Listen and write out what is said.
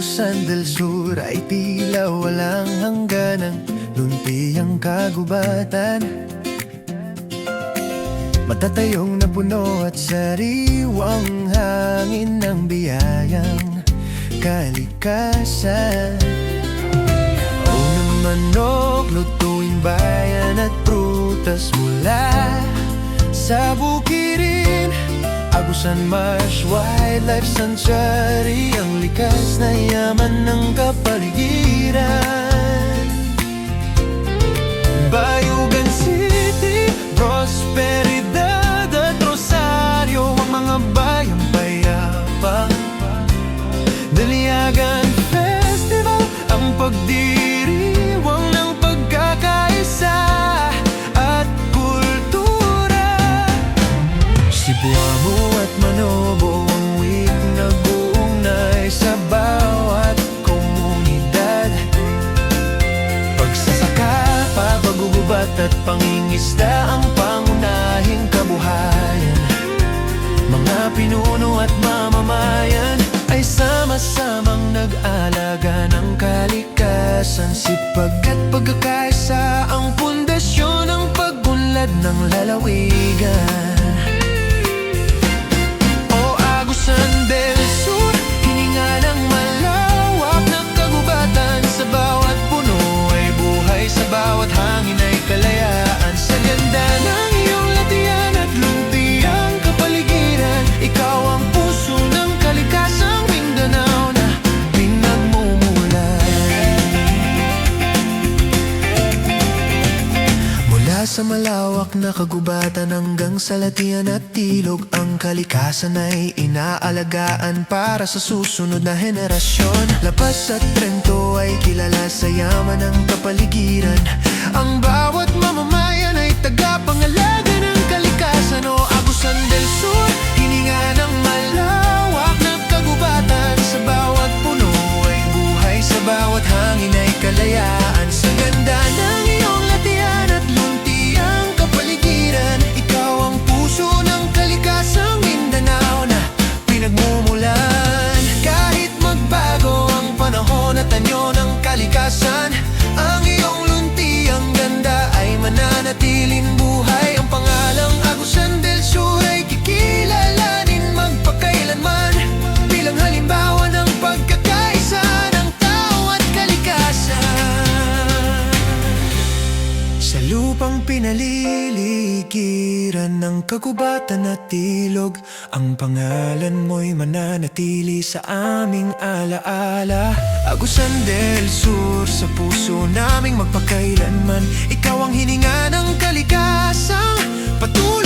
Agusan del Sur ay tila walang hangganang lumpiang kagubatan. Matatayong na puno at sariwang hangin ng biyayang kalikasan. Unang manok, lutuing bayan at prutas mula sa bukirin. Agusan Marsh Wildlife Sanctuary, ang likas na yaman ng kapaligiran. Bayugan City, Prosperidad at Rosario, ang mga bayang payapa. Daliagan Festival, ang pagdiriwang ng pagkakaisa at kultura. Cebuamo at Manobo, ang week na buunay sa bawat komunidad. Pagsasaka, paggugubat at pangingisda ang pangunahing kabuhayan. Mga pinuno at mamamayan ay sama-samang nag-alaga ng kalikasan. Sipag at pagkakaisa ang pundasyon ng pag-unlad ng lalawigan. O Agusan del Sur, hininga ng malawak na kagubatan. Sa bawat puno ay buhay, sa bawat hangin ay kalayaan. Sa ganda ng iyong latian at lumpiang kapaligiran, ikaw ang puso ng kalikasang Mindanao na pinagmumulan. Mula sa malawak na kagubatan hanggang sa latian at ilog, ang kalikasan ay inaalagaan para sa susunod na henerasyon. Lapas at Trento ay kilala sa yaman ng kapaligiran. Ang bawat mamamayan ay tagapangalaga ng kalikasan. O Agusan del Sur, hininga ng malawak na kagubatan. Sa bawat puno ay buhay, sa bawat hangin ay kalayaan. Sa ganda ng iyong latian at luntiang kapaligiran, ikaw ang puso ng kalikasang Mindanao na pinagmumulan. Kahit magbago ang panahon at anyo ng kalikasan, ang iyong luntiang ganda ay mananatiling buhay. Ang pangalang Agusan del Sur ay kikilalanin magpakailanman bilang halimbawa ng pagkakaisa ng tao at kalikasan. Sa lupang pinaliligiran ng kagubatan at ilog, ang pangalan mo'y mananatili sa aming alaala. Agusan del Sur, sa puso naming magpakailanman, ikaw ang hininga ng kalikasang patuloy